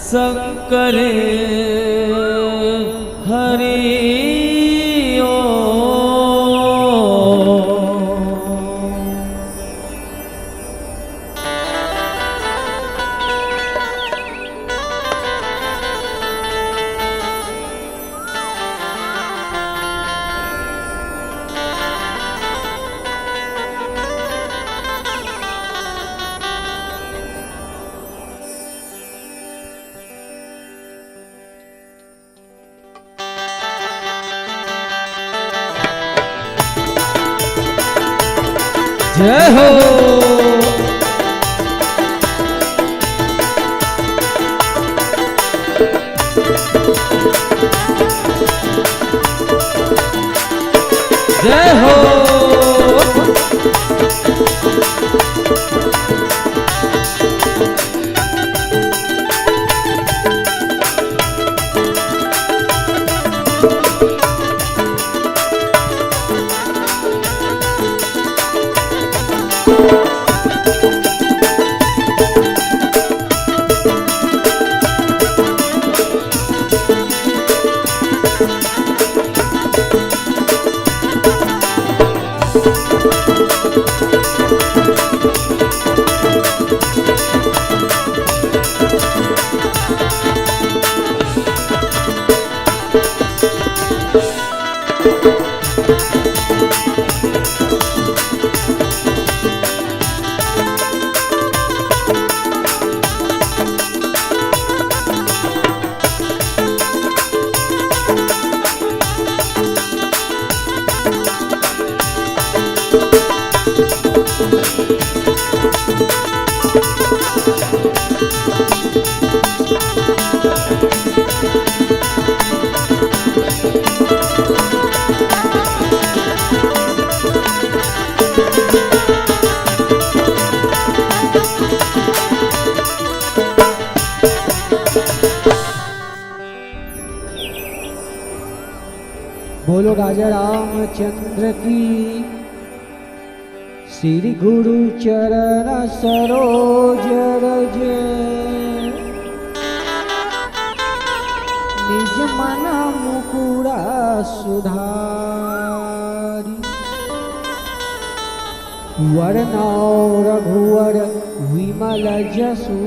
शंकर हरि जय हो। जय हो। बोलो राजा रामचंद्र की। श्री गुरु चरण सरोज रज निज मन मुकुरा सुधारी। वरनौ रघुवर विमल जसु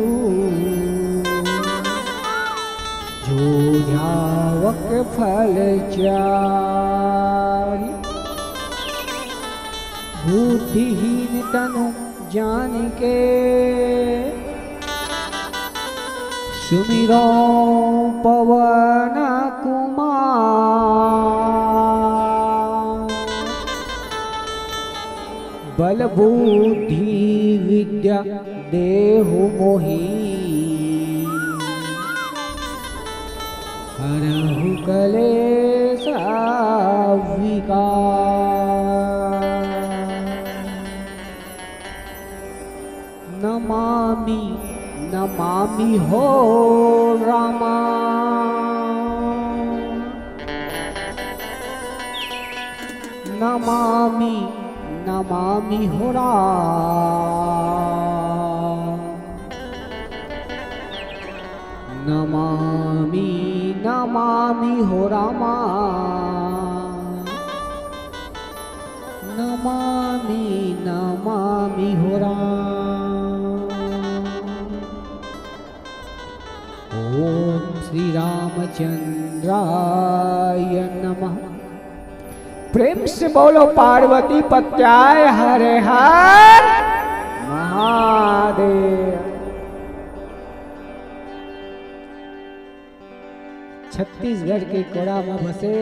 जो ध्यावक फल चारि। बुद्धिहीन तनु जानिके सुमिरो पवन कुमार। बल बुद्धि विद्या देहु मोहि हरहु कलेश विकार। नमामि नमामि हो रामा। नमामि नमामि हो राम। नमामि नमामि हो रामा। नमामि नमामि हो राम। ओम श्री रामचंद्राय नमः। प्रेम से बोलो पार्वती पत्याय हरे हर महादेव। छत्तीसगढ़ के कोड़ा में बसे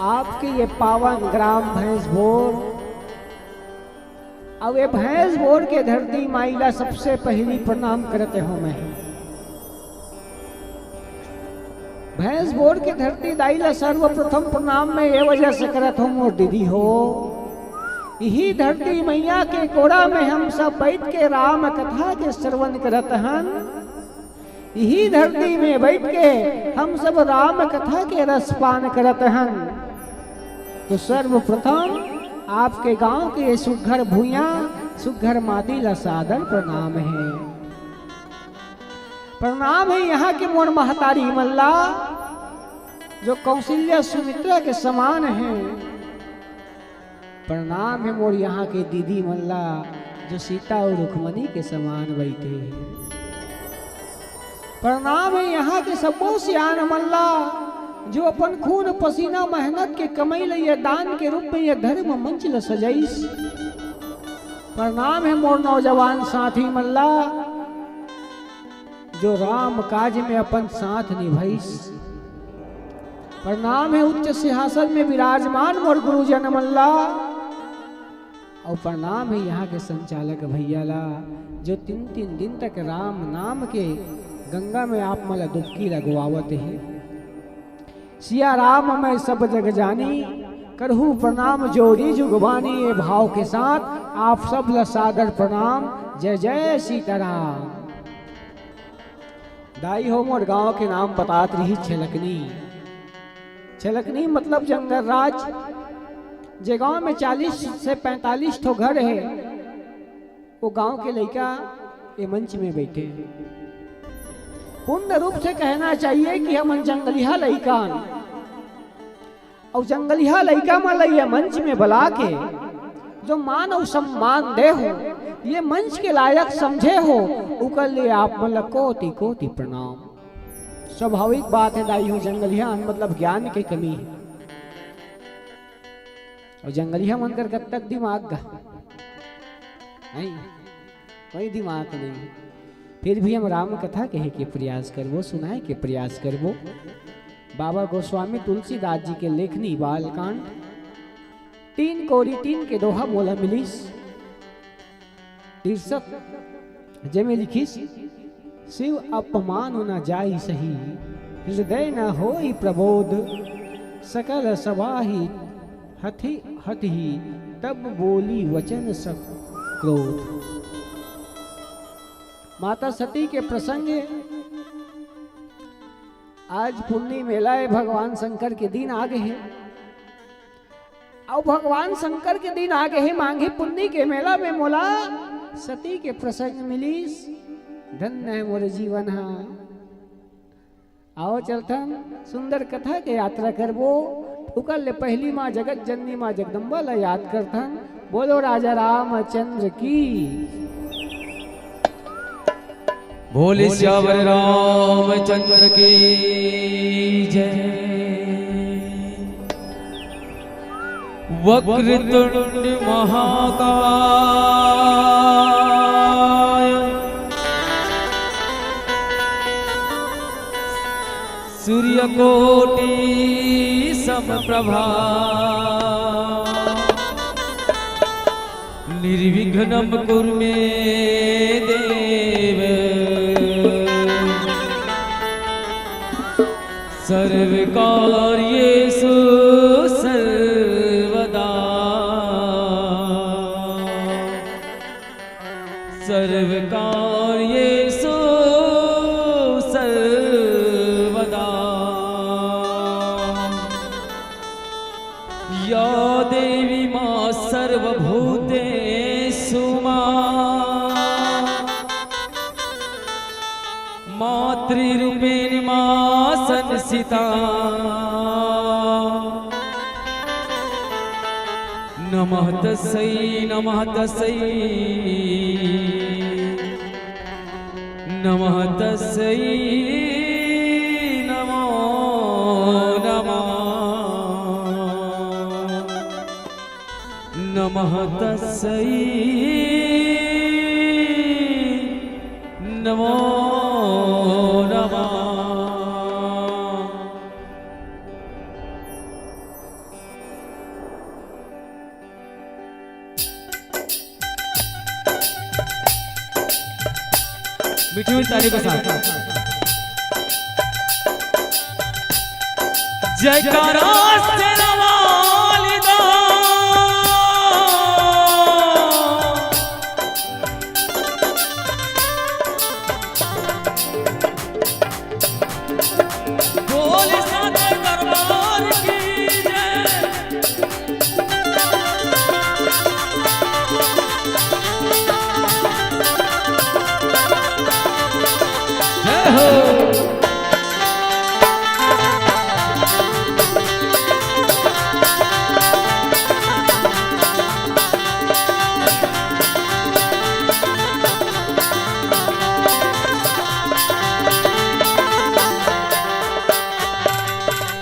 आपके ये पावन ग्राम भैंसभोर। अब ये भैंसभोर के धरती माइला सबसे पहली प्रणाम करते हो मैं। भैंसभोर के धरती दाइला सर्वप्रथम प्रणाम में ये वजह से करत हो मोर दीदी हो। यही धरती मैया के कोड़ा में हम सब बैठ के राम कथा के श्रवण करत हन। यही धरती में बैठ के हम सब राम कथा के रसपान करत हन। तो सर्वप्रथम आपके गांव के सुघर भूया सुघर माती ला सादर प्रणाम है। प्रणाम है यहाँ के मोर महतारी मल्ला जो कौशल्या सुमित्रा के समान है। प्रणाम है मोर यहाँ के दीदी मल्ला जो सीता और रुक्मणी के समान बैठे हैं। प्रणाम है यहाँ के सबो सियान मल्ला जो अपन खून पसीना मेहनत के कमाई लिए दान के रूप में ये धर्म मंच ल सजाइस। प्रणाम है मोर नौजवान साथी मल्ला जो राम काज में अपन साथ निभाइस। प्रणाम है उच्च सिंहासन में विराजमान मोर गुरुजन मल्ला और प्रणाम है यहाँ के संचालक भैया ला जो 3-3 दिन तक राम नाम के गंगा में आप मला डुबकी लगवावत है। सिया राम मैं सब जग जानी करहू प्रणाम जोड़ी जुगवानी ये भाव के साथ आप सब ला सादर प्रणाम। जय जय सीताराम। दाई हो मोर गांव के नाम बतात रही छलकनी। छलकनी मतलब जंगल राज। जे गांव में 40 से 45 ठो घर है वो गांव के लड़का ये मंच में बैठे। पूर्ण रूप से कहना चाहिए कि हम जंगलिया लड़कान और जंगलिया लड़का मलैया मंच में बुला के जो मान और सम्मान दे हो ये मंच के लायक समझे हो उकर लिए आप मतलब कोटि कोटि प्रणाम। स्वाभाविक बात है दाई हो जंगलिया मतलब ज्ञान की कमी है और जंगलिया मन कर कब तक दिमाग का नहीं कोई दिमाग नहीं। फिर भी हम राम कथा कहे के प्रयास करबो सुनाए के प्रयास करबो। बाबा गोस्वामी तुलसीदास जी के लेखनी बालकांड 3 कोरी 3 के दोहा बोला मिलिस 63 जेमे लिखिस शिव अपमान न जाई सही हृदय न होई प्रबोध सकल सवाही हथि हथि तब बोली वचन सब क्रोध। माता सती के प्रसंग आज पुण्य मेला है। भगवान शंकर के दिन आ गए हैं और भगवान शंकर के दिन आ गए हैं मांगे पुण्य के मेला में मोला सती के प्रसंग मिलीस। धन्य है मोर जीवन। आओ चलथन सुंदर कथा के यात्रा करबो। उकल ले पहली माँ जगत जननी माँ जगदम्बा ला याद करथन। बोलो राजा रामचंद्र की बोले श्यावर रामचंद्र की जय। वक्रतुंड महाकाय सूर्यकोटि समप्रभा निर्विघ्नं कुरु मे देव सर्वकार्येषु सर्वदा सर्वकार्येषु सर्वदा या देवी मां सर्वभूतेषु मातृरूपेण मां संस्थिता नमः तस्यै नमः तस्यै नमः तस्यै नमो नमः नमः तस्यै नमो नमः। मीठी हुई ताली के साथ जयकारा तेरा वालिदा बोले साथे दरबार की जय।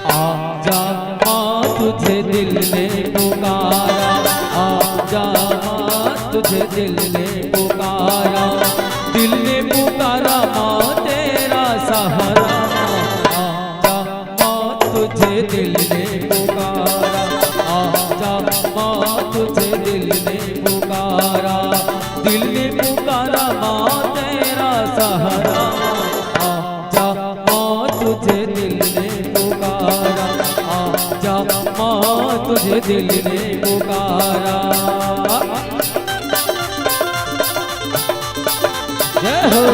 आजा माँ तुझे दिल ने पुकारा, आजा माँ तुझे दिल ने पुकारा, दिल ने पुकारा माँ तेरा सहारा। आजा माँ तुझे दिल ने पुकारा, आजा माँ तुझे दिल ने पुकारा, दिल ने पुकारा माँ तेरा सहारा। आजा माँ तुझे दिल ने पुकारा, आजा माँ तुझे दिल ने पुकारा। जय हो।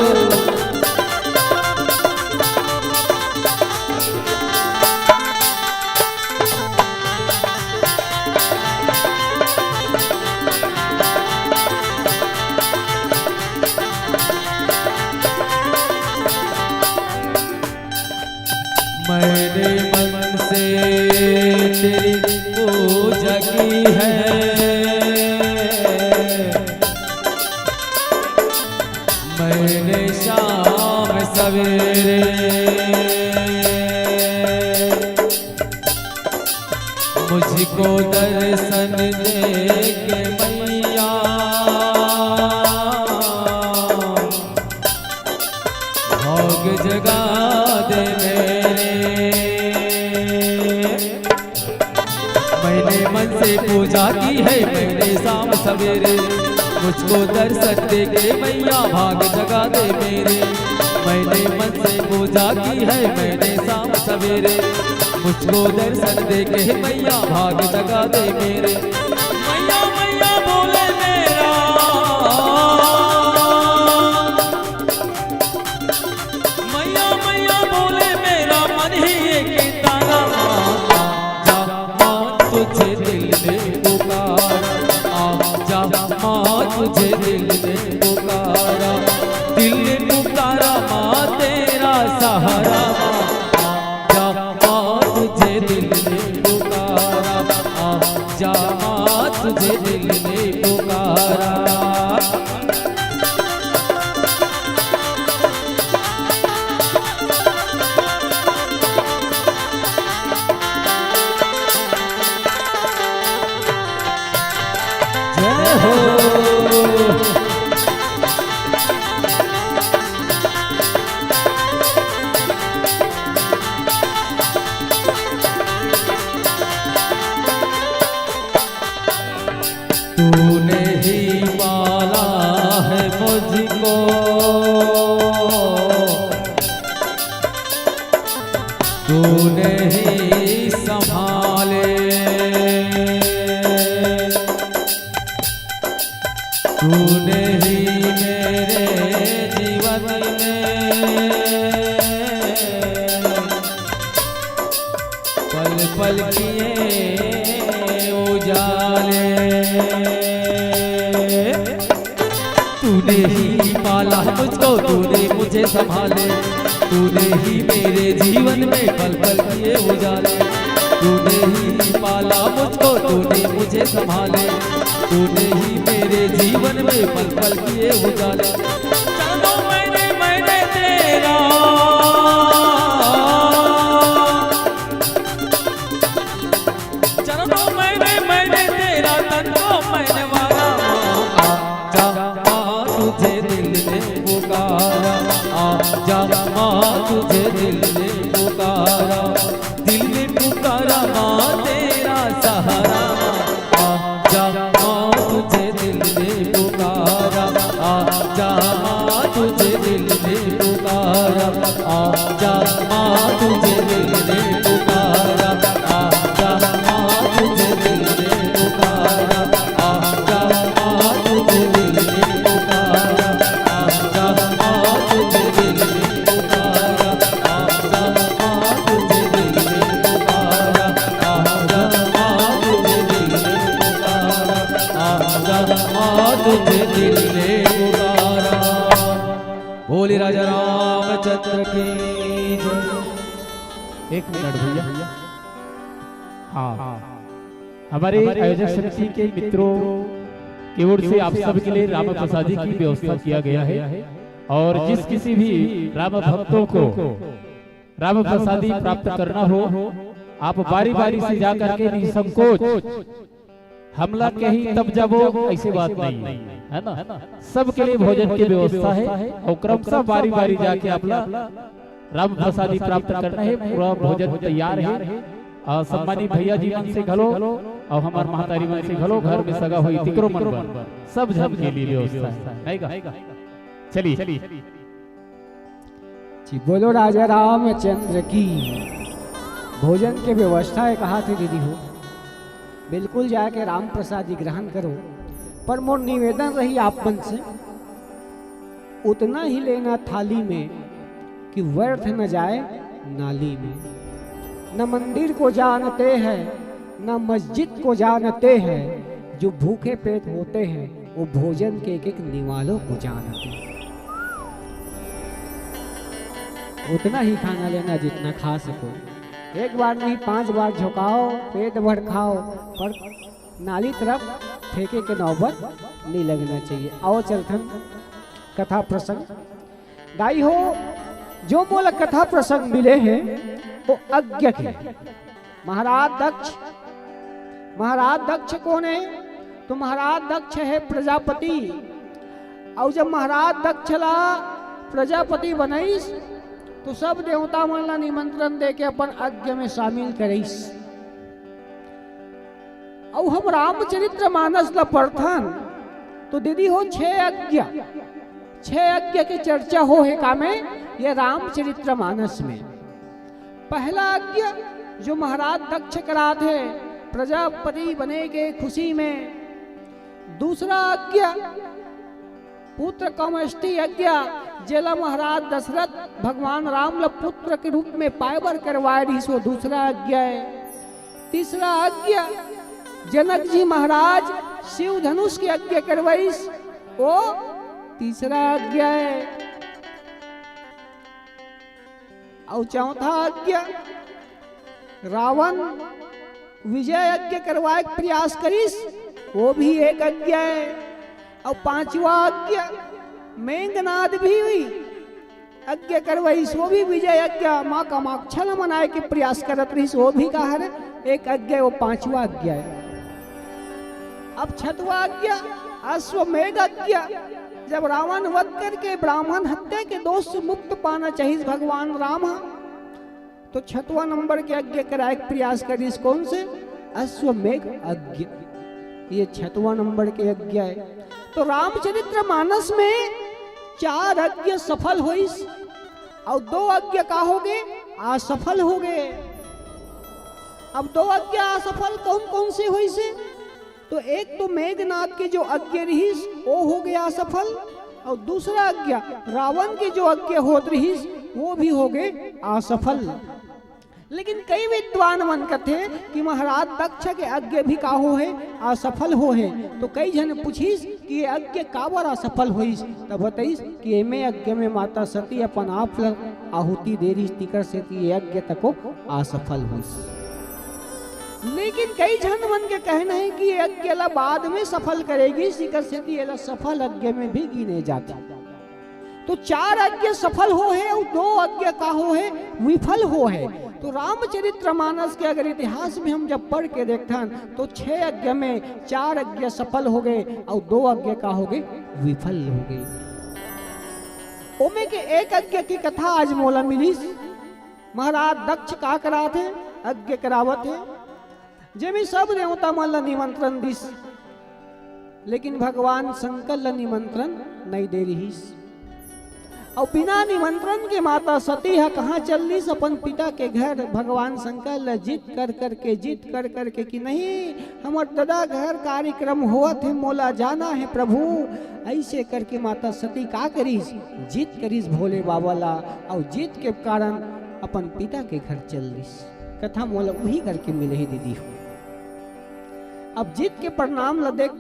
मैंने मन से तेरी पूजा की है, मैंने शाम सवेरे मुझको दर्शन दे के मैया, भोग जगा दे मैंने मन से पूजा की है, मैंने शाम सवेरे मुझको दर्शन दे के मैया भाग जगा दे मेरे। मैंने मन से पूजा की है, मैंने शाम सवेरे मुझको दर्शन दे के मैया भाग जगा दे मेरे। मैया मैया बोले मेरा, मैया मैया बोले मेरा मन ही एक तारा। तुझे दिल ने पुकारा, आजा माँ तुझे दिल ने पुकारा, दिल ने पुकारा माँ तेरा सहारा। आजा माँ तुझे दिल ने पुकारा, आजा माँ तुझे दिल ने पुकारा। तूने ही पाला है मुझको, तूने ही संभाले, तूने ही मेरे जीवन में पल पल किए उजाले। तूने ही पाला मुझको, तूने मुझे संभाले, तूने ही मेरे जीवन में पल पल किए उजाले। तूने ही पाला मुझको, तूने मुझे संभाले, तूने ही मेरे जीवन में पल पल किए उजाले। चलो मैंने तेरा, चलो मैंने तेरा तन को मैंने मारा। आजा माँ तुझे दिल ने पुकारा, आजा माँ तुझे दिल ने पुकारा, दिल ने पुकारा माँ तेरा सहारा। आजा माँ तुझे दिल ने पुकारा, आजा माँ तुझे दिल ने पुकारा, आजा माँ तुझे दिल ने पुकारा, आजा माँ तुझे दिल ने पुकारा, आजा माँ तुझे दिल ने पुकारा, आजा माँ तुझे दिल ने पुकारा, आजा माँ तुझे दिल ने पुकारा, आजा माँ तुझे दिल ने पुकारा, आजा माँ तुझे दिल ने पुकारा। बोले राजा रामचंद्र की जय। एक मिनट भैया। हाँ, हमारे आयोजक समिति के मित्रों की ओर से आप सबके लिए राम प्रसादी की व्यवस्था किया गया है और जिस किसी भी राम भक्तों को राम प्रसादी प्राप्त करना हो, आप बारी बारी से जाकर के निसंकोच हमला कहीं तब जब ऐसी बात नहीं है ना। सबके लिए भोजन की व्यवस्था है और क्रमशः बारी बारी जाके अपना राम प्रसादी प्राप्त करना है। पूरा भोजन तैयार है। सम्मानित भैया जी मन से घलो और हमार महतारी मन से घलो, घर में सगा हुई तिकरो मन बन सब जन के लिए व्यवस्था है, नहीं का? चलिए जी बोलो राजा रामचंद्र की। भोजन की व्यवस्था है कहा थे दीदी हो, बिल्कुल जाके राम प्रसादी ग्रहण करो, पर मोर निवेदन रही आप मन से उतना ही लेना थाली में कि व्यर्थ न जाए नाली में। न मंदिर को जानते हैं न मस्जिद को जानते हैं, जो भूखे पेट होते हैं वो भोजन के एक एक निवालों को जानते हैं। उतना ही खाना लेना जितना खा सको, एक बार नहीं 5 बार झुकाओ, पेट भर खाओ, पर नाली तरफ फेंके के नौबत नहीं लगना चाहिए। आओ चलथन कथा प्रसंग दाई हो। जो बोला कथा प्रसंग मिले हैं वो अज्ञ के। महाराज दक्ष कौन है? तो महाराज दक्ष है प्रजापति। और जब महाराज दक्ष ला प्रजापति बनईस तो सब देवता मन ला निमंत्रण दे के अपन यज्ञ में शामिल करीस। और हम रामचरित्र मानस ला पढ़थन तो दीदी हो 6 यज्ञ की चर्चा हो है का में ये रामचरित्र मानस में। पहला यज्ञ जो महाराज दक्ष करा थे प्रजापति बने के खुशी में। दूसरा यज्ञ पुत्र कामष्टि यज्ञ, जेला महाराज दशरथ भगवान राम ला पुत्र के रूप में पायबर करवाए रही, सो दूसरा यज्ञ है। तीसरा यज्ञ जनक जी महाराज शिव धनुष के यज्ञ करवाईस, वो तीसरा यज्ञ है। और चौथा यज्ञ रावण विजय यज्ञ करवाए प्रयास करीस, वो भी एक यज्ञ है। और 5वां यज्ञ मेघनाद भी हुई यज्ञ करवाई, वो भी विजय यज्ञ माँ कामाक्षा मनाए के प्रयास करत रही, वो भी कहा है एक यज्ञ, वो 5वां यज्ञ है। अब 6वां यज्ञ अश्वमेध यज्ञ, जब रावण वध करके ब्राह्मण हत्या के दोष से मुक्त पाना चाहिए भगवान राम, तो 6वां नंबर के यज्ञ कराए प्रयास करीस। कौन से? अश्वमेघ यज्ञ, ये 6वां नंबर के यज्ञ है। तो रामचरित्र मानस में 4 यज्ञ सफल होइस और 2 यज्ञ का हो गए असफल हो गए। अब 2 यज्ञ असफल कौन कौन से होइस? तो एक तो मेघनाद के जो यज्ञ रहीस वो हो गया असफल, और दूसरा यज्ञ रावण के जो यज्ञ होत रहीस वो भी हो गए असफल। लेकिन कई विद्वान मन कहते कि महाराज दक्ष के यज्ञ भी का हो है असफल हो है। तो कई जन पूछीस कि ये यज्ञ काबर असफल होइस, तब बताइस कि एमे यज्ञ में माता सती अपन आप आहुति दे रही तिकर से यज्ञ तको असफल होइस। लेकिन कई जन मन के कहना है कि यज्ञ ला बाद में सफल करेगी, सिकर से ये सफल यज्ञ में भी गिने जाते। तो 4 यज्ञ सफल हो है और 2 यज्ञ का हो है विफल हो है। तो रामचरित्र मानस के अगर इतिहास में हम जब पढ़ के देखते तो 6 यज्ञ में 4 यज्ञ सफल हो गए और 2 यज्ञ का हो गए विफल हो गए। ओमे के एक यज्ञ की कथा आज मोला मिली। महाराज दक्ष का करा थे यज्ञ करावत है, जेमे सब देवता मन निमंत्रण दिस, लेकिन भगवान शंकर ला निमंत्रण नहीं दे रही। और बिना निमंत्रण के माता सती है कहाँ चल रही अपन पिता के घर। भगवान शंकर ला जीत कर करके कि नहीं हमार दादा घर कार्यक्रम हुआ थे, मोला जाना है प्रभु। ऐसे करके माता सती का करीस जीत करीस भोले बाबा ला, और जीत के कारण अपन पिता के घर चल रही। कथा मोला वही करके मिले ही दीदी हो। अब जीत के परिणाम ला देख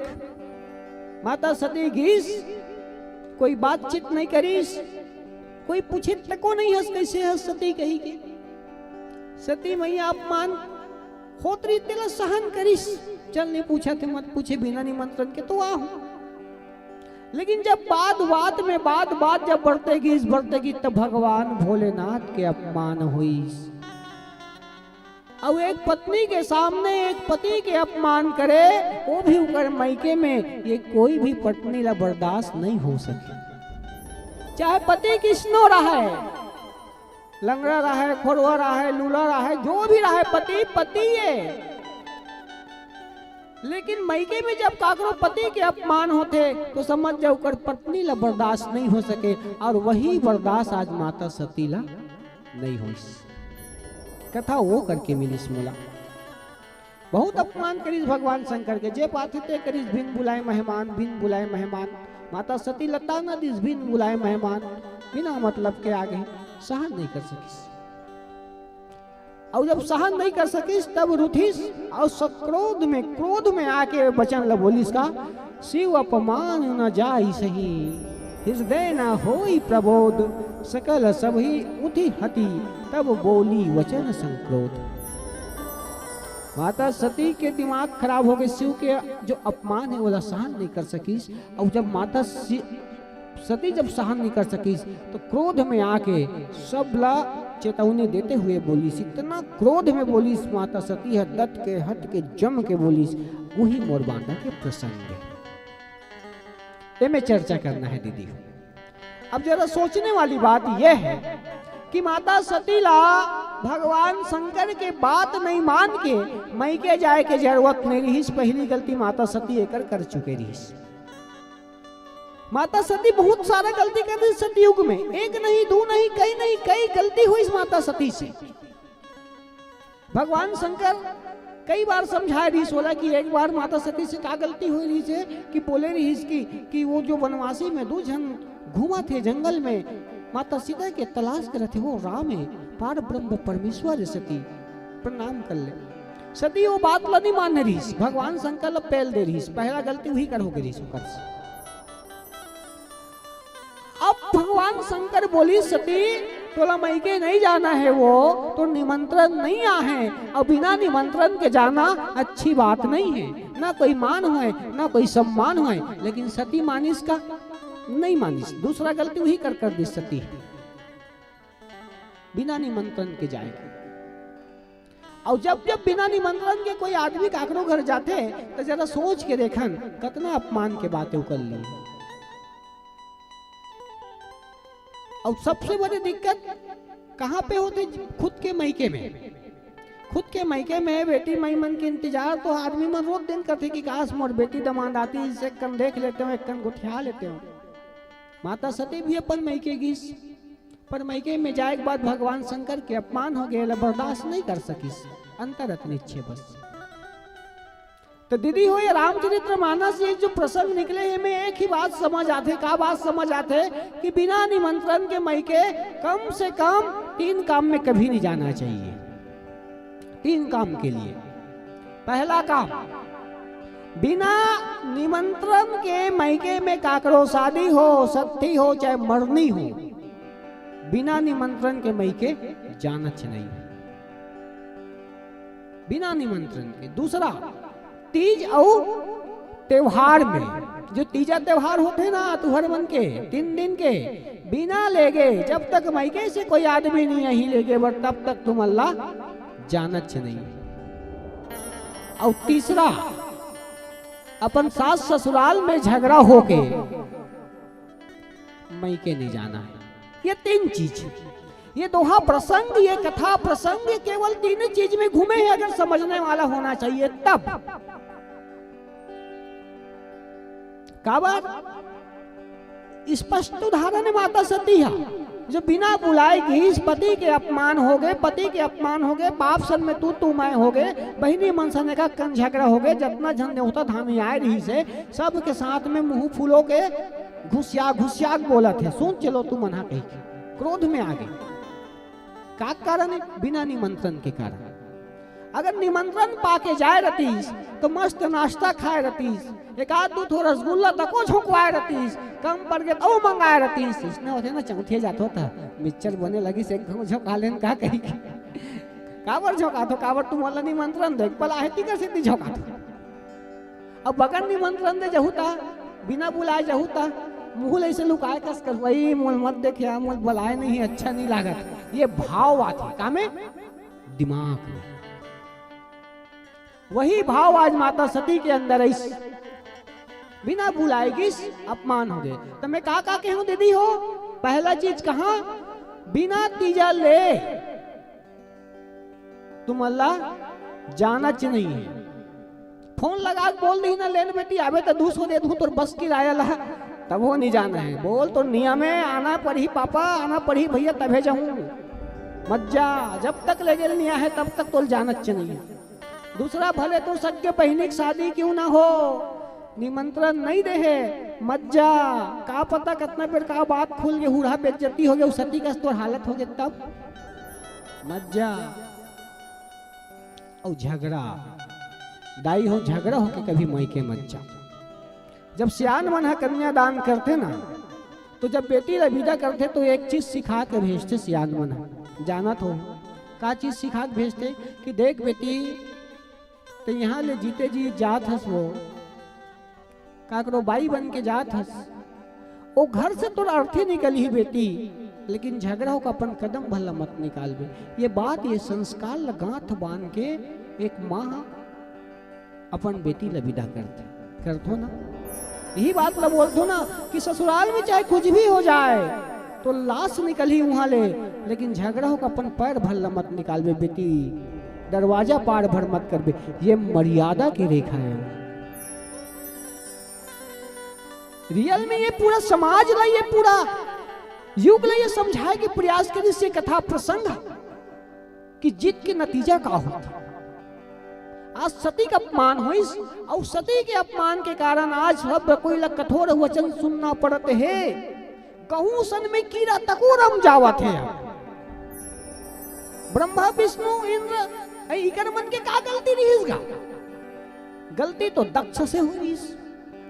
माता सती गीस, कोई बातचीत नहीं करीस, कोई पूछे तको नहीं हंस, कैसे हंस सती कही के। सती मैया अपमान होतरी तेला सहन करिस, चल ने पूछा थे मत पूछे बिना निमंत्रण के तो आहू। लेकिन जब बात बात जब बढ़तेगी तब भगवान भोलेनाथ के अपमान हुई। अब एक पत्नी के सामने एक पति के अपमान करे, वो भी ऊपर मायके में, ये कोई भी पत्नी ला बर्दाश्त नहीं हो सके। चाहे पति किसनो रहा है, लंगड़ा रहा है, खोरवा रहा है, लूला रहा है, जो भी रहा है, पति पति है। लेकिन मायके में जब काकरो पति के अपमान होते तो समझ जाओ कर पत्नी ला बर्दाश्त नहीं हो सके। और वही बर्दाश्त आज माता सती ला नहीं हुई। कथा वो करके मिलिस मोला, बहुत अपमान करिस भगवान शंकर के। जे पाथे ते करिस बिन बुलाए मेहमान, बिन बुलाए मेहमान। माता सती लता न दिस बिन बुलाए मेहमान, बिना मतलब के आगे सहन नहीं कर सकिस। और जब सहन नहीं कर सकिस तब रुठिस और क्रोध में आके वचन ल बोलिस का, शिव अपमान न जाई सही, हृदय न होई प्रबोध, सकल सभी उठी हति, तब बोली वचन संक्रोध। माता सती के दिमाग खराब हो गए, शिव के जो अपमान है वो सहन नहीं कर सकीस। और जब माता सती जब सहन नहीं कर सकीस तो क्रोध में आके सब ला चेतावनी देते हुए बोलीस। इतना क्रोध में बोलीस माता सती है, दत्त के हट के जम के बोलीस। वही मोरबांडा के प्रसंग है, ये में चर्चा करना है दीदी। अब जरा सोचने वाली बात यह है कि माता सतीला भगवान शंकर के बात नहीं मान के मायके जाए के जरूरत नहीं रही। पहली गलती माता सती एकर कर चुके रही। माता सती बहुत सारा गलती कर रही सतयुग में, एक नहीं दो नहीं कई गलती हुई माता सती से। भगवान शंकर कई बार समझाए रही बोला कि एक बार माता सती से क्या गलती हुई रही से कि बोले रही कि वो जो वनवासी में दो जन घूमा थे जंगल में, माता सीता के तलाश करे थे, वो राम है, पार ब्रह्म परमेश्वर है, सती प्रणाम कर ले। सती वो बात ला नहीं मान रही, भगवान शंकर पहल दे रही। पहला गलती वही कर हो गई रही। अब भगवान शंकर बोली सती तोला मायके नहीं जाना है, वो तो निमंत्रण नहीं आ है, और बिना निमंत्रण के जाना अच्छी बात नहीं है। ना कोई मान हो ना कोई सम्मान हो। लेकिन सती मानिस का नहीं मानिस, दूसरा गलती वही कर दी सती, बिना निमंत्रण के जाएगी। और जब बिना निमंत्रण के कोई आदमी काकरो घर जाते तो जरा सोच के देखन कितना अपमान के बातें कर ली। और सबसे बड़ी दिक्कत कहाँ पे होती, खुद के मायके में। खुद के मायके में बेटी माई मन के इंतजार तो आदमी मन रोज दिन करते कि काश मोर बेटी दमाद आती, इसे कन देख लेते हो, एक कन गुठिया लेते हो। माता सती भी अपन मायके गीस, पर मायके में जाए के बाद भगवान शंकर के अपमान हो गए, बर्दाश्त नहीं कर सकीस। अंतर इतने अच्छे बस। तो दीदी हो ये रामचरित्र मानस ये जो प्रसंग निकले हैं, में एक ही बात समझ आते, का बात समझ आते कि बिना निमंत्रण के मायके कम से कम 3 काम में कभी नहीं जाना चाहिए। 3 काम के लिए। पहला काम, बिना निमंत्रण के मायके में काकरो शादी हो, सत्ती हो, चाहे मरनी हो, बिना निमंत्रण के मायके जाना चाहिए, बिना निमंत्रण के। दूसरा, तीज और त्योहार में, जो तीजा त्योहार होते ना तुहर मन के 3 दिन के, बिना लेगे जब तक मायके से कोई आदमी नहीं यही लेगे बट तब तक तुम अल्लाह जानत नहीं। और तीसरा, अपन सास ससुराल में झगड़ा होके मायके नहीं जाना है। ये 3 चीज, ये दोहा प्रसंग, ये कथा प्रसंग, ये केवल 3 चीज में घूमे हैं। अगर समझने वाला होना चाहिए तब का बात स्पष्ट उदाहरण है माता सती है, जो बिना बुलाए गई पति के अपमान हो गए, पति के अपमान हो गए, बाप सन में तू मैं हो गए, बहिनी मन सन का कन झगड़ा हो गए, जितना झंडे होता धामी आए रही से सब के साथ में मुंह फूलो के घुसिया बोला थे, सुन चलो तू मना कही, क्रोध में आ गई। का कारण है? बिना निमंत्रण के कारण। अगर निमंत्रण पाके जाए रतीस तो मस्त नाश्ता खाए रतीस, एक आध 2 रसगुल्ला तको झोंकवाए रतीस, कम पड़ गया तो मंगाया रहती इसने होते ना चौथे जातो था मिक्सचर बने लगी से झोंका लेन का कही कावर झोंका तो कावर तुम वाला निमंत्रण देख पला है ती कैसे झोंका तो अब बगन निमंत्रण दे जहुता बिना बुलाए जहुता मुंह ऐसे लुकाए कस कर वही मोल मत देखे मोल बुलाए नहीं अच्छा नहीं लागत ये भाव आते का में दिमाग में वही भाव आज माता सती के अंदर है बिना बुलाएगी अपमान हो गए तो मैं का कहूं दीदी हो पहला चीज कहा बिना तीजा ले तुम अल्लाह जाना च नहीं है फोन लगा बोल दी ना लेन बेटी आवे तो 200 दे दूं तो बस की राया ला तब वो नहीं जाना है बोल तो नियम है आना पड़ी पापा आना पड़ी भैया तभी जाऊं मत जा जब तक ले गेल नहीं है तब तक तो जाना च नहीं है दूसरा भले तो सत्य बहनी की शादी क्यों ना हो निमंत्रण नहीं दे है मत जा का पता कितना बेर का बात खुल गई हुड़ा बेइज्जती हो गई सती का तो हालत हो गई तब मत जा और झगड़ा दाई हो झगड़ा हो के कभी मई के मत जा जब सियान मन कन्यादान करते ना तो जब बेटी विदा करते तो एक चीज सिखा के भेजते सियान मन जाना तो का चीज सिखा के भेजते कि देख बेटी तो यहाँ ले जीते जी जात हस वो का करो बाई बन के जात हस वो घर से तो अर्थी निकली बेटी लेकिन झगड़ा हो का अपन कदम भला मत निकाल बे ये बात ये संस्कार लगाथ बांध के एक माँ अपन बेटी ला विदा करतो ना यही बात ला बोलतो ना कि ससुराल में चाहे कुछ भी हो जाए तो लाश निकली वहां ले लेकिन झगड़ा हो का अपन पैर भला मत निकाल बे बेटी दरवाजा पार भर मत कर बे ये मर्यादा की रेखा है रियल में ये पूरा समाज ला ये पूरा युग ला ये समझाए कि प्रयास करी से कथा प्रसंग कि जीत के नतीजा का होता आज सती का अपमान हुई और सती के अपमान के कारण आज सब कोई लग कठोर वचन सुनना पड़ते है कहूं सन में कीड़ा तकोरम जावत है ब्रह्मा विष्णु इंद्र इकर मन के का गलती रहीसगा गलती तो दक्ष से हुई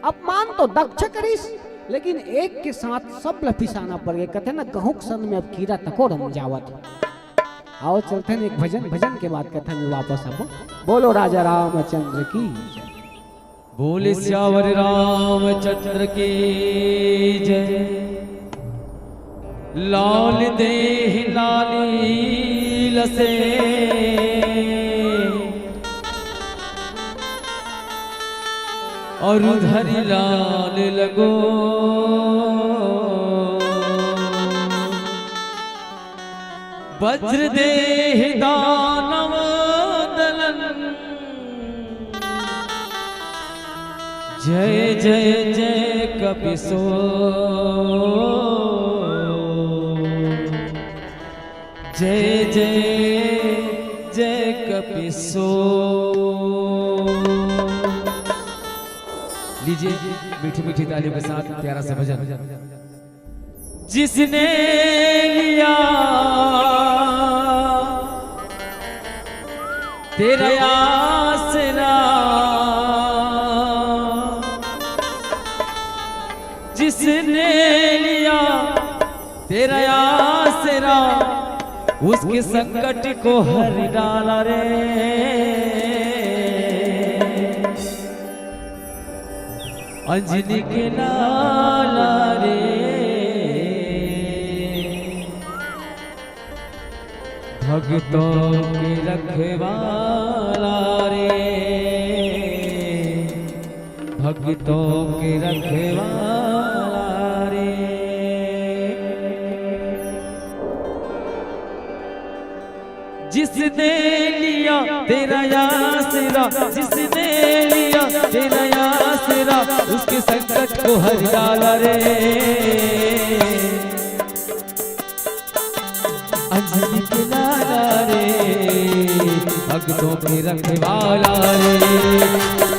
अपमान तो दक्ष करीस लेकिन एक के साथ सब लपिसाना पड़ गए कहते ना गहुक सन में अब कीड़ा तकोरम जावत आओ चलते हैं एक भजन के बाद कथा में वापस आओ बोलो राजा रामचंद्र की बोले श्यावर रामचंद्र की जय लाल देह लाली लसे और धरी लाल लगो वज्र देह दानव दलन जय जय जय कपिसो जय जय जय कपिसो लीजिए मीठी मीठी तालियों के साथ प्यारा सा भजन जिसने लिया तेरा आसरा जिसने लिया तेरा आसरा उसके संकट को हर डाला रे अंजनी के लाला रे भक्तों के रखवाला रे भक्तों के रखवाला रे जिसने लिया तेरा आसरा जिसने लिया तेरा आसरा उसके संकट को हर डाला रे अंजनी के लाला रे भक्तों के रखवाला रे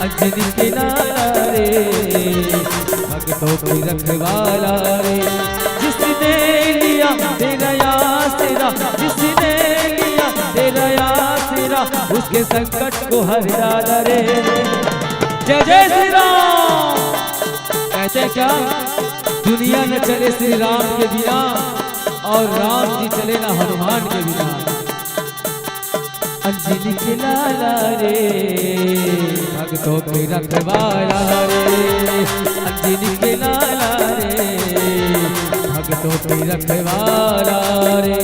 अंजनी के लाला रे भक्तों के रखवाला रे जिसने लिया तेरा आसरा जिसने लिया तेरा आसरा उसके संकट को हर डाला रे जय जय श्री राम कहते क्या दुनिया न चले श्री राम के बिना और राम जी चले ना हनुमान के बिना। अंजलि के लाला रे भक्तों के रखवाला रे, अंजलि के लाला रे भक्तों के रखवाला रे।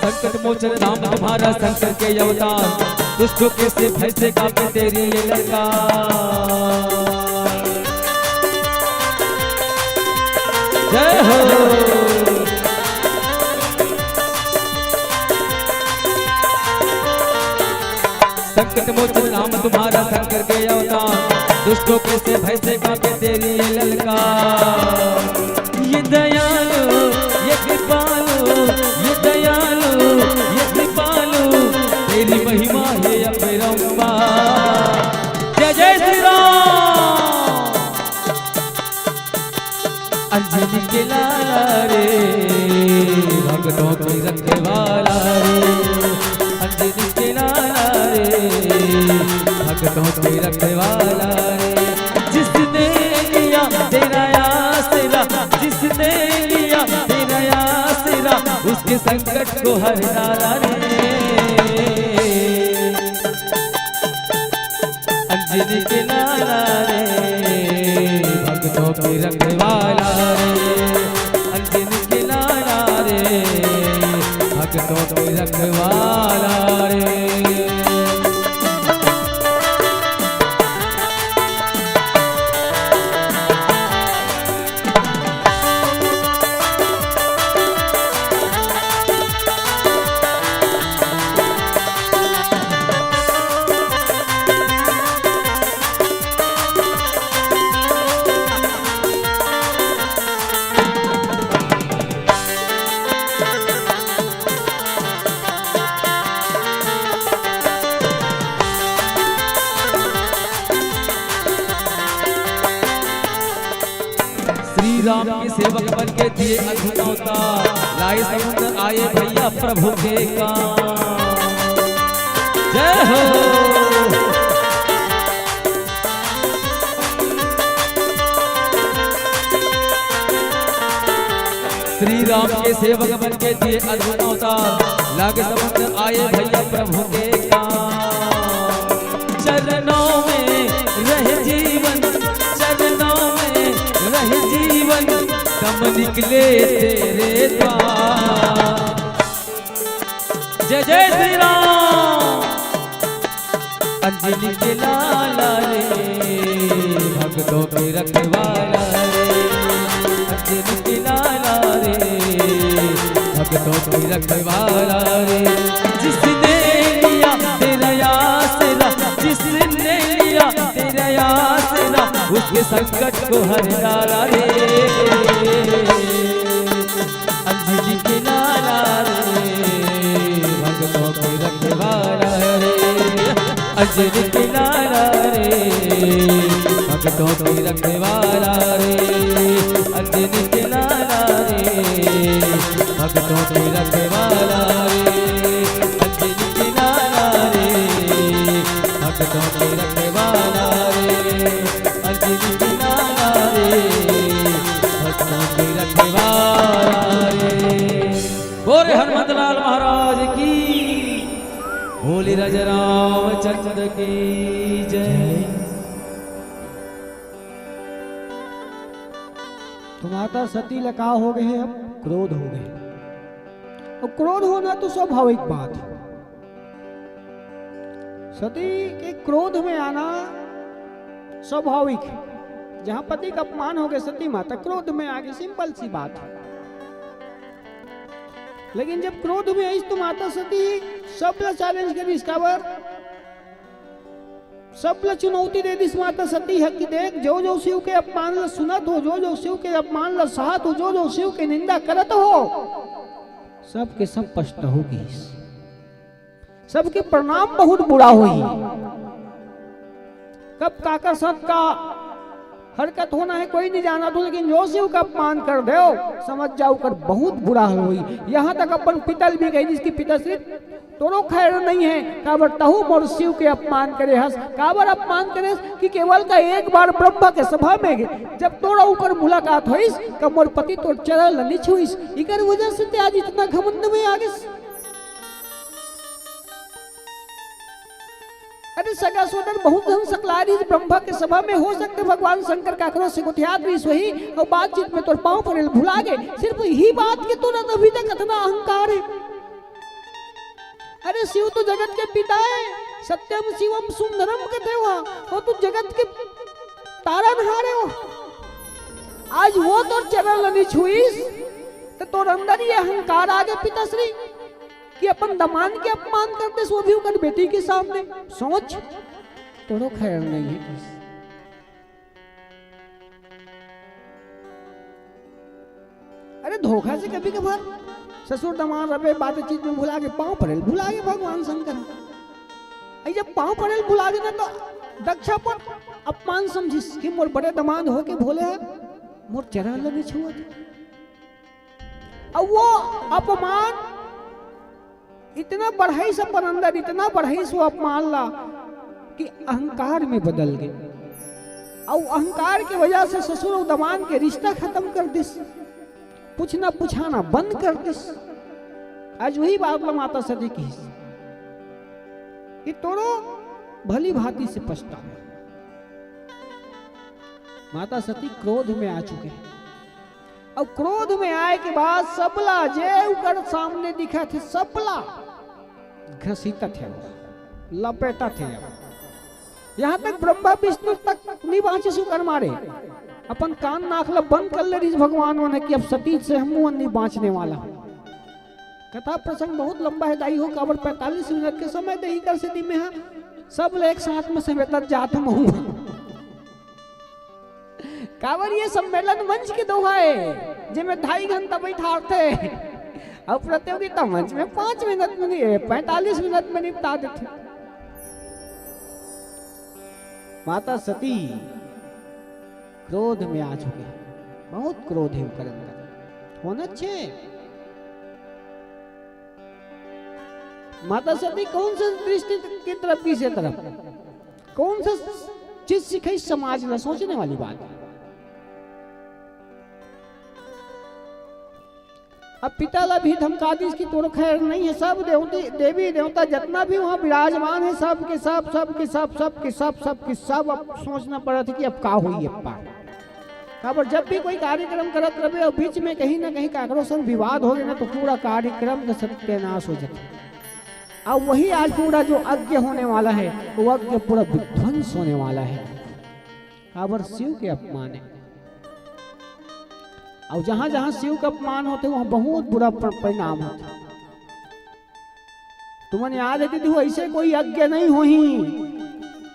संकट मोचन नाम तुम्हारा शंकर के अवतार, दुष्टों के से भय से कांपे तेरी ये ललकार। जय हो संकट मोचन नाम तुम्हारा शंकर के अवतार, दुष्टों के से भय से कांपे तेरी ये ललकार। ये दयालु ये कृपालु ये दयालु ये कृपालु तेरी महिमा है अपरंपार। जय जय श्री राम। अंजलि के लाला रे भक्तों की रखवाला रे, अंजलि के लाला रे भक्तों की रखवाला रे। जिसने लिया तेरा आसरा, जिसने लिया तेरा आसरा उसके संकट को हर डाला रे। अंजलि के लाला रे भक्तों की रखवाला रे, अंजलि के लाला रे भक्तों की रखवाला रे। श्री राम के सेवक बन के दिए अद्भुत अवतार, लाए समुद्र आए भैया प्रभु के काम। जय हो श्री राम के सेवक बन के दिए अद्भुत अवतार, लागे समुद्र आए भैया प्रभु के काम। चरणों में रहे जीवन, चरणों में रहे जीवन, दम निकले तेरे द्वार। जय जय श्री राम। अंजलि के लाला रे भक्तों के रखवाला रे, अंजलि के लाला रे भक्तों के रखवाला रे। जिसने लिया तेरा आसरा, जिसने लिया तेरा आसरा उसके संकट को हर डाला रे। अंजलि के लाला रे भक्तों के रखवाला रे, अंजलि के लाला रे भक्तों के रखवाला रे, अंजलि के लाला रे भक्तों के रखवाला रे, अंजलि के लाला रे भक्तों के रखवाला रे, अंजलि के लाला रे भक्तों के रखवाला रे। बोले हनुमत लाल महाराज की, बोले राजा रामचंद्र की जय। तो माता सती लका हो गए, अब क्रोध हो गए। और क्रोध होना तो स्वाभाविक बात है। सती के क्रोध में आना स्वाभाविक है। जहां पति का अपमान हो गया, सती माता क्रोध में आ गई, सिंपल सी बात है। लेकिन जब क्रोध में आई तो माता सती सब चैलेंज करी, इसका सब ल चुनौती दे दिस माता सती है कि देख जो जो शिव के अपमान ल सुनत हो, जो जो शिव के अपमान ल सहत हो, जो जो शिव के निंदा करत हो, सब के सब पछताओगी, सबके परिणाम बहुत बुरा हुई। कब काकर सब का हरकत होना है कोई नहीं जाना तो, लेकिन जो शिव का अपमान कर दो समझ जाओ कर बहुत बुरा हाल हुई। यहाँ तक अपन पितल भी गई जिसकी पिताश्री तोरो खैर नहीं है, काबर तहु मोर शिव के अपमान करे हस, काबर अपमान करे कि केवल का एक बार ब्रह्मा के सभा में गए जब तोरा ऊपर मुलाकात होइस कब मोर पति तोर चरण ल नहीं छुइस, इकर वजह से ते आज इतना घमंड में आ गइस। अरे सगा सोदर बहुत धन सकलारी ब्रह्मा के सभा में हो सकते भगवान शंकर का आक्रोश से गुथियात भी वही और बातचीत में तोर पांव पड़े भुला गए, सिर्फ यही बात के तोरा अभी तक इतना अहंकार है। अरे शिव तो जगत के पिता है, सत्यम शिवम सुंदरम कहते हो, वो तो जगत के तारनहार हो, आज वो तोर चरण नहीं छुईस तो तोर अंदर ये अहंकार आ गए पिताश्री कि अपन दमान के अपमान करते सो भी कर बेटी के सामने, सोच तोरो खैर नहीं है। अरे धोखा से कभी कभार ससुर दमान रबे बातचीत में भुला के पांव पड़ेल भुला गए भगवान शंकर। जब पांव पड़ेल भुला गए ना तो दक्षा पर अपमान समझिस कि मोर बड़े दमाद हो के भोले है मोर चरण लगे छुआ। अब वो अपमान इतना बढ़ाई सब अंदर, इतना बढ़ाई सो अपमान ला कि अहंकार में बदल गए, और अहंकार की वजह से ससुर और दमान के रिश्ता खत्म कर दिस, पूछना पूछाना बंद कर दिस। आज वही बात माता सती की कि तोरो भली भांति से पछता। माता सती क्रोध में आ चुके हैं, और क्रोध में आए के बाद सबला जे उकर सामने दिखा थे सबला घसीटा थे, लपेटा थे। यहाँ तक ब्रह्मा विष्णु तक नहीं बाँचे सुकर मारे, अपन कान नाक ला बंद कर ले रही भगवान ने कि अब सती से हम नहीं बाँचने वाला। कथा प्रसंग बहुत लंबा है दाई हो, काबर 45 मिनट के समय दही कर सती में हाँ सब एक साथ में समेत जात हूँ। काबर ये सम्मेलन मंच के दोहा है जिसमें 2.5 घंटा बैठाते, अब प्रतियोगिता मंच में 5 मिनट में नहीं 45 मिनट में निपटा देते। माता सती क्रोध में आ चुके, बहुत क्रोध है उनके अंदर होना चाहिए। माता सती कौन सा दृष्टि की तरफ किसी तरफ कौन सा चीज सिखाई समाज में, सोचने वाली बात है। अब पिता ला भी धमका दी कि तोड़ खैर नहीं है, सब देवी देवता जितना भी वहाँ विराजमान है सब के सब अब सोचना पड़ा था कि अब का हुई अब जब भी कोई कार्यक्रम करत रहे और बीच में कहीं ना कहीं काकरो संग विवाद हो गया ना तो पूरा कार्यक्रम का सत्यानाश हो जाता। अब वही आज पूरा जो यज्ञ होने वाला है वो यज्ञ पूरा विध्वंस होने वाला है। काबर शिव के अपमान है, और जहां जहां शिव का अपमान होते वहां बहुत बुरा परिणाम होता। तुम्हें याद है कि ऐसे कोई यज्ञ नहीं हुई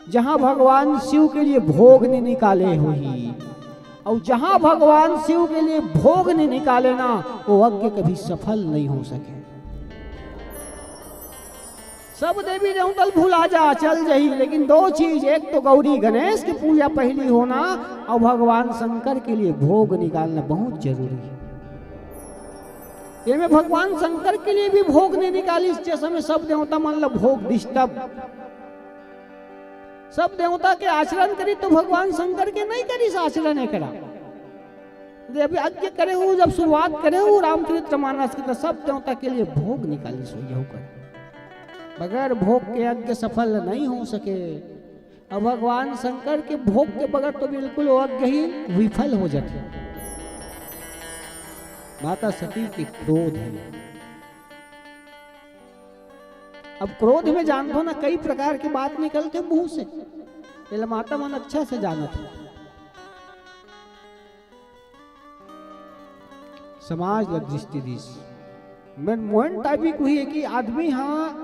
जहां भगवान शिव के लिए भोग नहीं निकाले हुई, और जहां भगवान शिव के लिए भोग नहीं निकाले ना वो यज्ञ कभी सफल नहीं हो सके। सब देवी देवतल भूला जा चल जाही, लेकिन 2 चीज, एक तो गौरी गणेश की पूजा पहली होना और भगवान शंकर के लिए भोग निकालना बहुत जरूरी है। ये में भगवान शंकर के लिए भी भोग नहीं निकाली इस समय सब देवता मान लो भोग डिस्टर्ब, सब देवता के आचरण करी तो भगवान शंकर के नहीं करी आचरण करा। अभी यज्ञ करे हो जब शुरुआत करे हो रामचरितमानस के तो सब देवता के लिए भोग निकाली सो यह कर, बगैर भोग के यज्ञ सफल नहीं हो सके। अब भगवान शंकर के भोग के बगैर तो बिल्कुल यज्ञ ही विफल हो जाते। माता सती की क्रोध है। अब क्रोध में जानते हो ना कई प्रकार की बात निकलते मुंह से, पहले माता मन अच्छा से जाना था। समाज लग दृष्टि दिस मैं मोहन टाइपिक हुई है कि आदमी हाँ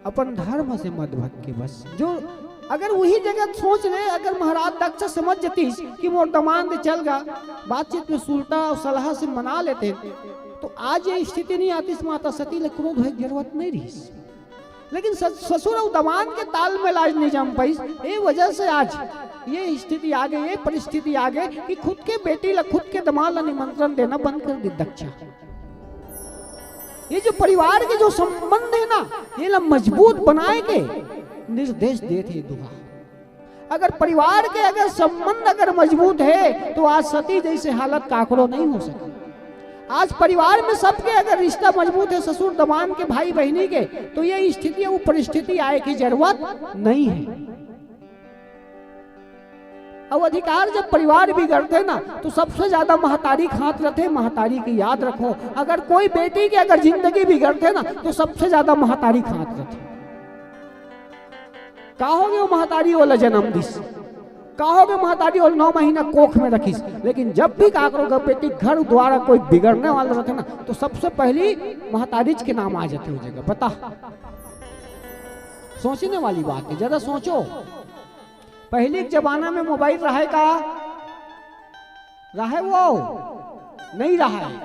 अपन धर्म से मत भटके, बस जो अगर वही जगह सोच ले, अगर महाराज दक्ष समझ जतीस कि मोर दमाद चल गा, बातचीत में सुलटा और सलाह से मना लेते, तो आज ये स्थिति नहीं आती। माता सती ले क्रोध होए जरूरत नहीं रही। लेकिन ससुर और दमाद के ताल में लाज नहीं जम पाई, ये वजह से आज ये स्थिति आ गई, ये परिस्थिति आ गई कि खुद के बेटी ला, खुद के दमाद ला निमंत्रण देना बंद कर दी दक्षा। ये जो परिवार के जो संबंध है ना, ये ला मजबूत बनाए के निर्देश देते दुआ। अगर परिवार के अगर संबंध अगर मजबूत है तो आज सती जैसे हालत काकरो नहीं हो सके। आज परिवार में सबके अगर रिश्ता मजबूत है, ससुर दमाद के, भाई बहनी के, तो ये स्थिति वो परिस्थिति आए की जरूरत नहीं है। अब अधिकार जब परिवार बिगड़ते ना तो सबसे ज्यादा महतारी खात रहते। महतारी की याद रखो, अगर कोई बेटी की अगर जिंदगी बिगड़ते ना तो सबसे ज्यादा महतारी खात रहते। कहोगे वो महतारी वाला जन्म दिस, कहोगे महतारी और 9 महीना कोख में रखीस, लेकिन जब भी काकरो का बेटी घर द्वारा कोई बिगड़ने वाला रहते ना तो सबसे पहली महतारीज के नाम आ जाते हो जगह। पता सोचने वाली बात है, जरा सोचो। पहले के जमाना में मोबाइल रहा का, रहा वो नहीं रहा है।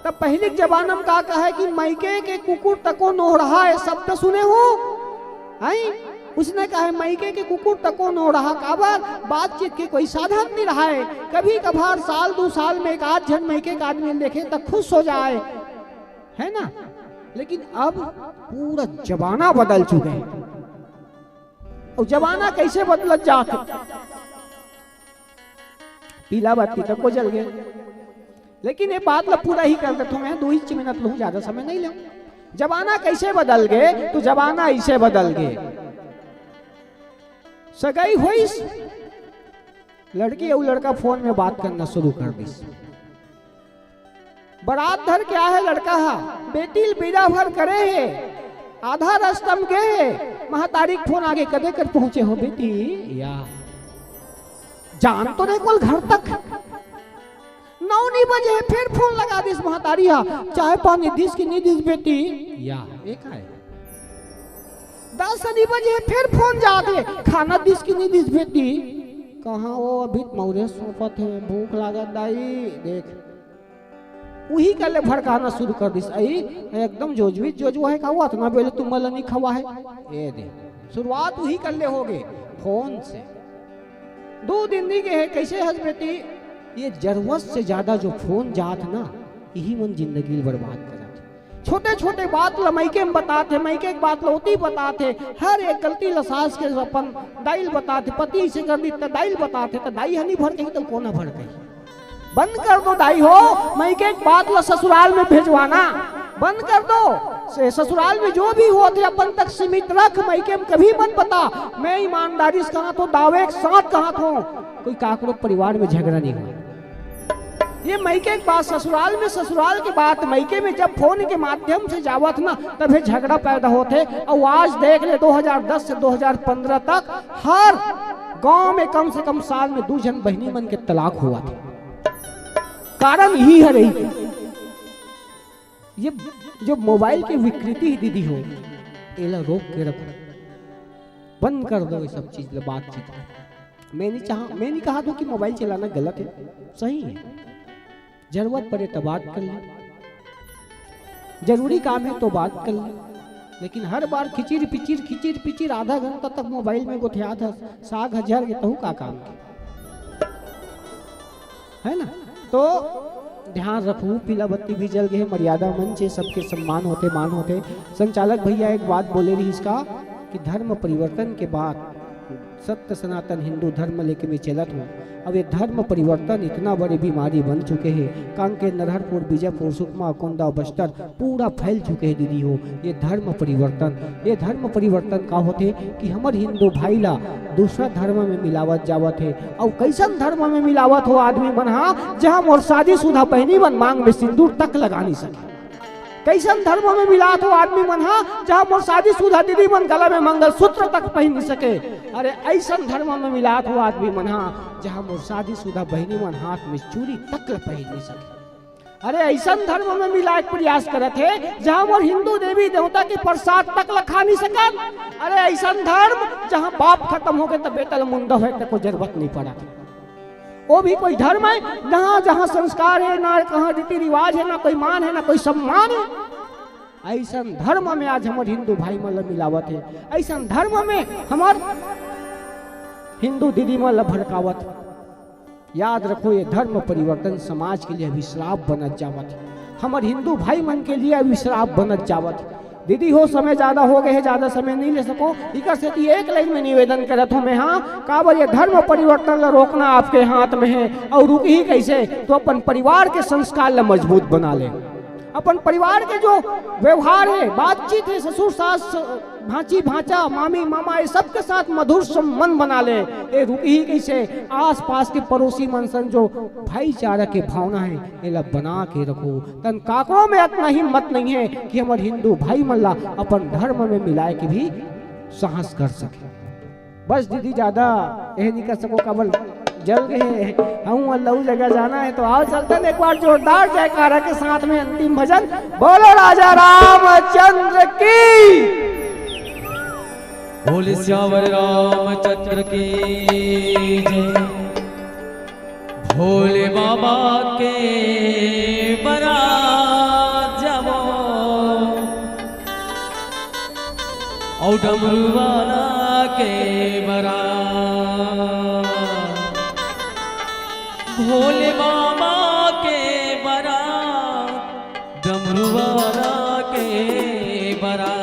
तब पहले के जमाना में का है कि मैके के कुकुर तको नो रहा है, शब्द सुने हो हैं? उसने कहा है मैके के कुकुर तको नो रहा, काबर बातचीत के कोई साधन नहीं रहा है। कभी कभार साल 2 साल में एक आध जन मैके का आदमी देखे तो खुश हो जाए, है ना। लेकिन अब पूरा जमाना बदल चुके हैं। और जमाना कैसे बदल जाते, पीला बत्ती तक को जल गया। लेकिन ये बात ला पूरा ही कर देता हूं मैं, 2 मिनट लूं, ज्यादा समय नहीं लूं। जमाना कैसे बदल गए, तो जमाना ऐसे बदल गए। सगाई हुई, लड़की और लड़का फोन में बात करना शुरू कर दी। बारात धर के आए लड़का हा, बेटी बीड़ा भर करे है, आधा रास्ता में गए, महतारी फोन आगे कदे कर पहुंचे हो बेटी, या जान तो नहीं कोल घर तक 9 बजे फिर फोन लगा दिस महतारी हा, चाहे पानी दिस की नहीं दिस बेटी, या एक है 10 बजे फिर फोन जाते, खाना दिस की नहीं दिस बेटी, कहाँ वो अभी मौरे सोफत है, भूख लागत दाई, देख वही कल भड़काना शुरू कर दिस। आई एकदम जोजवी जोजवा है, खावा इतना बोले तुम मला नहीं खवा है, ये दे शुरुआत वही कर ले होगे फोन से। 2 दिन दी गए कैसे हंस बेटी, ये जरूरत से ज्यादा जो फोन जात ना, यही मन जिंदगी बर्बाद कर। छोटे छोटे बात ला मैके में बताते, मैके की बात लौती बताते, हर एक गलती ला सास के अपन दाइल बताते, पति से कर दी तो दाइल बताते, तो दाई हनी भर कही तो कोना भर कही। बंद कर दो दाई हो, मैके एक बात ला ससुराल में भेजवाना बंद कर दो। ससुराल में जो भी हो थे अपन तक सीमित रख, मैके में कभी मत बता। मैं ईमानदारी से कहा तो दावे के साथ कहा तो कोई काकरो परिवार में झगड़ा नहीं हुआ। ये मैके की बात ससुराल में, ससुराल की बात मैके में जब फोन के माध्यम से जावत ना तभी झगड़ा पैदा होते। और आज देख ले 2010 से 2015 तक हर गांव में कम से कम साल में 2 जन बहनी मन के तलाक हुआ था। कारण यही है रही, ये जो मोबाइल की विकृति दीदी हो, एला रोक के रखो, बंद कर दो ये सब चीज बातचीत। मैं नहीं कहा तो कि मोबाइल चलाना गलत है, सही है, जरूरत पड़े तो बात कर ले, जरूरी काम है तो बात कर ले। लेकिन हर बार खिचिर पिचिर आधा घंटा तक मोबाइल में गोठिया था, साग हजार के तहु का काम है ना। तो ध्यान रखूं, पीला बत्ती भी जल गए, मर्यादा मंच है, सबके सम्मान होते, मान होते। संचालक भैया एक बात बोले रही इसका कि धर्म परिवर्तन के बाद सत्य सनातन हिंदू धर्म लेके मैं चलत हूँ। अब ये धर्म परिवर्तन इतना बड़ी बीमारी बन चुके हैं, कांकेर, नरहरपुर, बीजापुर, सुकमा, कोंडा, बस्तर पूरा फैल चुके हैं दीदी हो। ये धर्म परिवर्तन का होते कि हमारे हिंदू भाई ला दूसरा धर्म में मिलावत जावत है। और कैसन धर्म में मिलावत हो आदमी बना जहाँ मोर शादीशुदा बहनी बन मांग में सिंदूर तक लगा नहीं सके। कैसन धर्म में मिला तो आदमी मन जहाँ मोर शादीशुदा दीदी मन गला में मंगलसूत्र तक पहन नहीं सके। अरे ऐसन धर्म में मिला तो आदमी मन जहाँ मोर शादीशुदा बहनी मन हाथ में चूड़ी तक पहन नहीं सके। अरे ऐसा धर्म में मिला के प्रयास करे थे जहाँ वो हिंदू देवी देवता के प्रसाद तक लखा नहीं सकत। अरे ऐसा धर्म जहाँ बाप खत्म हो गए तो बेटल मुंडा है तो कोई जरूरत नहीं पड़ा। वो भी कोई धर्म है जहाँ जहाँ संस्कार है, ना कहाँ रीति रिवाज है, ना कोई मान है, ना कोई सम्मान है। ऐसा धर्म में आज हमारे हिंदू भाई मतलब मिलावत है। ऐसा धर्म में हमार हिंदू दीदी मतलब भड़कावत। याद रखो ये धर्म परिवर्तन समाज के लिए अभिश्राप बनत जावत। हमारे हिंदू भाई मन के लिए अभिश्राप बनत जावत। दीदी हो समय ज्यादा हो गए है, ज्यादा समय नहीं ले सको, इकर से एक लाइन में निवेदन करत हूँ मैं। हाँ काबर ये धर्म परिवर्तन ला रोकना आपके हाथ में है, और रुक ही कैसे तो अपन परिवार के संस्कार ला मजबूत बना ले। अपन परिवार के जो व्यवहार है, बातचीत है, ससुर सास भांची भांचा मामी मामा ये सबके साथ मधुर संबंध बना ले। ये रुकी ही कैसे आस पास के पड़ोसी मनसन जो भाईचारा के भावना है ये बना के रखो। तन काकरों में इतना हिम्मत नहीं है कि हमारे हिंदू भाई मल्ला अपन धर्म में मिलाए के भी साहस कर सके। बस दीदी ज्यादा यह नहीं कर सको, कबल जल गए हम अल्लाह जगह जाना है। तो आओ चलते एक बार जोरदार जयकारा के साथ में अंतिम भजन। बोलो राजा रामचंद्र की, बोले श्यावर रामचंद्र की जय। भोले बाबा के बारात जाओ और डमरू वाला के बारात। भोले बाबा के बारात, डमरू वाला के बारात।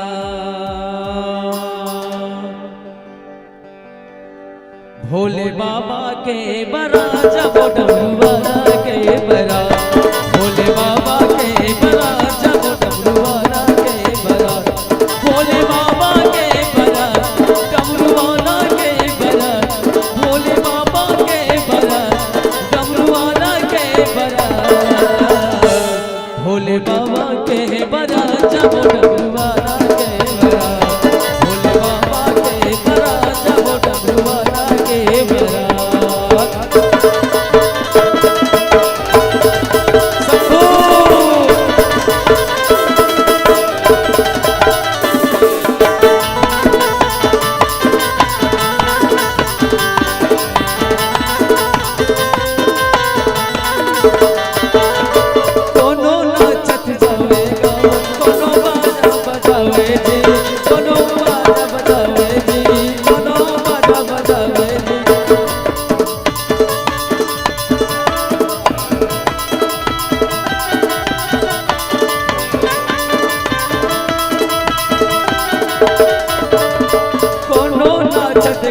भोले बाबा के बारात जाओ डमरू वाला के बारात। भोले बाबा के बारात जाओ डमरू वाला के बारात। भोले बाबा के बारात, डमरू वाला के बारात। भोले बाबा के बारात, डमरू वाला के बारात। भोले बाबा के बारात जाओ डमरू वाला के बारात। भोले बाबा के बारात जाओ डमरू वाला के बारात।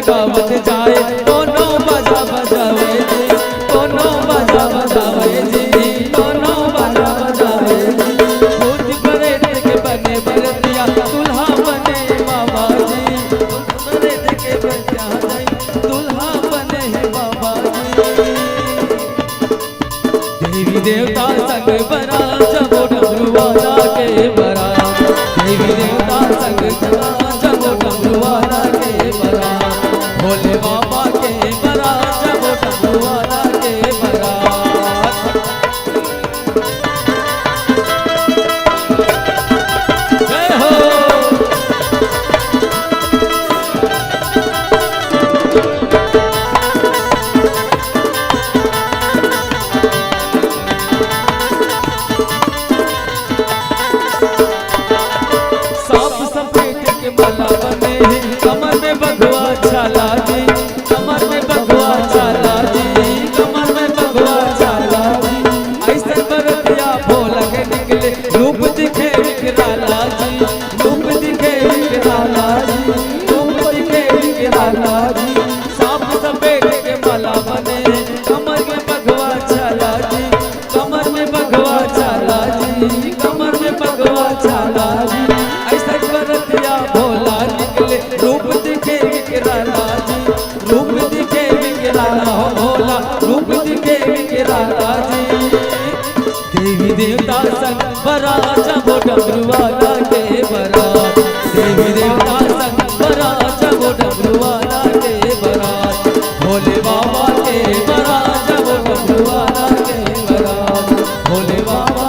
गावत जाए कोनो बाजा बजावे जी, कोनो बाजा बजावे जी, कोनो बाजा बजावे जी। भूत प्रेत के बने बरतिया दुल्हा बने बाबा जी। भूत प्रेत के बने दुल्हा बने बाबा जी। देवी देवता संग बारात जाओ डमरू वाला के बारात। देवी देवता संग जाओ डमरू वाला के बारात। भोले बाबा के बारात जाओ डमरू वाला के बारात। जय हो। सांप सफेद के माला बने कमर में बगवा छाला जी। कमर में बगवा छाला जी, कमर में बगवा छाला जी। ऐसे बरतिया भोला के निकले रूप दिखे विकराला जी। रूप दिखे विकराला जी, रूप दिखे विकराला जी। सांप सफेद के माला बने कमर में बगवा छाला जी। कमर में बगवा छाला जी, कमर में बगवा छाला जी। ऐसे बरतिया भोला निकले रूप दिखे विकराला जी। रूप दिखे विकराला हो भोला, रूप दिखे विकराला जी। देवी देवता संग बारात जाओ डमरू वाला के बारात। देवी देवता संग बारात जाओ डमरू वाला के बारात। भोले बाबा के बारात जाओ डमरू वाला के बारात। भोले बाबा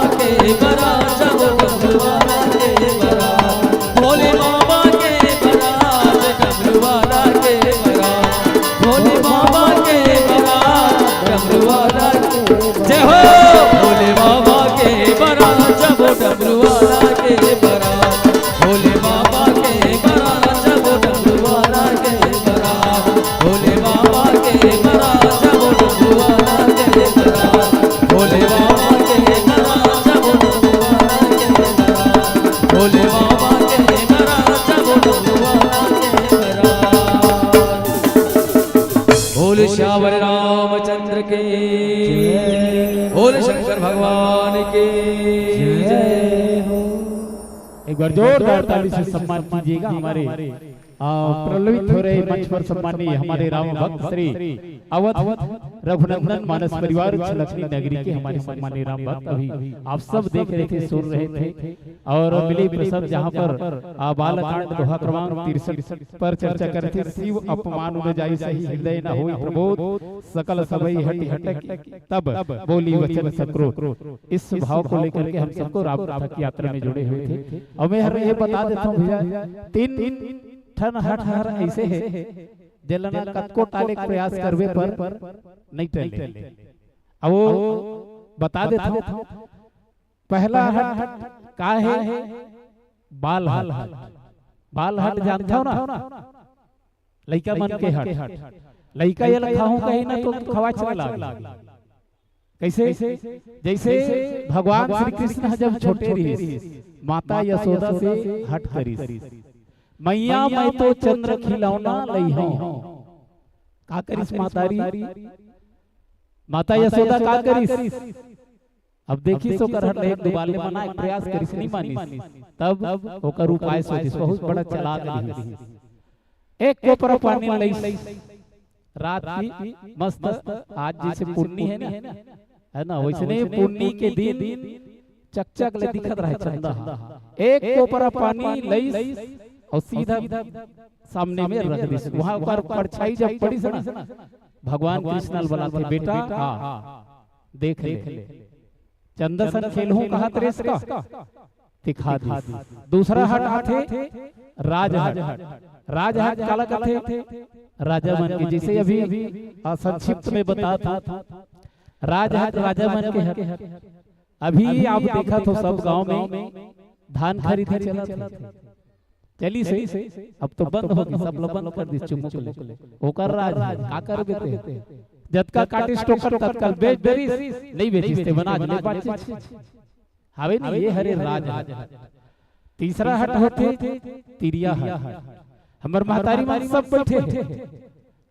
बार जोरदार ताली से सम्मान कीजिएगा हमारे प्रलवित हो रहे मंच पर सम्मानीय हमारे राम भक्त श्री अवध रघुनंदन मानस परिवार लक्ष्मी नगरी के हमारे सम्मानीय राम भक्त अभी आप सब देख रहे थे, सुन रहे थे और मिली प्रसव जहाँ पर बालकांड दोहा क्रमांक 63 पर चर्चा करते शिव अपमान उन जाई सही हृदय न होई प्रबोध सकल सबई हटि हटक तब बोली वचन सक्रोध। इस भाव को लेकर के हम सबको राम कथा की यात्रा में जुड़े हुए थे। और मैं ये बता देता हूँ भैया, तीन ठन हट हर ऐसे है जलना कतको टाले प्रयास करवे पर नहीं टले। अब वो बता देता हूँ, पहला हट का है बाल हट। बाल हट जानता हो ना, लइका मन के हट। लइका ये लिखा हूँ कहीं ना तो खवा चला कैसे, जैसे भगवान श्री कृष्ण जब छोटे रहे माता यशोदा से हट करी, मैया मैं तो चंद्र खिलौना लई हूं। का करिस मातारी, माता यशोदा का करिस। अब देखी सो कर हट एक दुबाले मना एक प्रयास करिस नहीं मानिस, तब ओकर उपाय सोचिस बहुत बड़ा चालाक रही। एक कोपरा पानी लई रात की मस्त, आज जैसे पूर्णी है ना वैसे पूर्णी के दिन चकचक ले दिखत रहे चंदा। एक कोपरा पानी लई और सीधा सामने में रख दी। वहां पर परछाई जब पड़ी ना, भगवान कृष्ण बोला थे बेटा देख ले चंदा सन खेल हूं कहा त्रेस का दिखा दी। दूसरा हट आथे राजहट। राजहट काला कथे राजा मन के, जैसे अभी संक्षिप्त में बता था राजहट राजा मन के हट। अभी आप देखा तो सब गांव में धान खरीदे चला था, चली सही अब तो बंद होगी, सब लोग बंद कर दी चुमुक ले ओकर राज का कर बेते जतका काटे स्टोकर तत्काल बेच देरी नहीं बेचिसते बनाज ले बात हावे नहीं, ये हरे राज। तीसरा हट होते तिरिया हट। हमर महतारी मन सब बैठे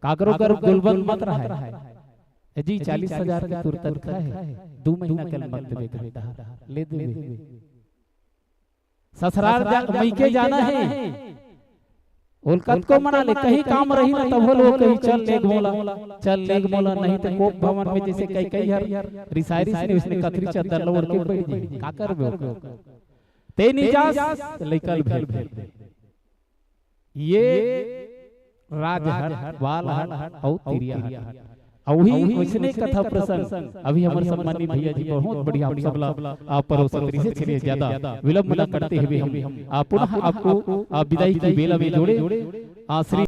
काकरो कर गुलबंद मत रहा है जी 40,000 की तुरंत है 2 महीना कल मत देवे घंटा ले देवे। ससुराल मई के जाना है उलकत को मना ले, कहीं काम रही ना तब वो कहीं चल लेग मोला नहीं तो कोप भवन में जैसे कई हर रिसायरी से उसने कथरी चद्दर लोड़ के बैठ जाए का करबे ते नहीं जा लेकल भेल। ये राजहट बालहट और तिरिया हट। वही वैसने कथा प्रसंग अभी हमारे सम्मानी भैया जी बहुत बढ़िया हम सब आप परोसत्री से चलिए ज्यादा विलंब न करते हुए हम पुनः आपको विदाई की बेला में जोड़े श्री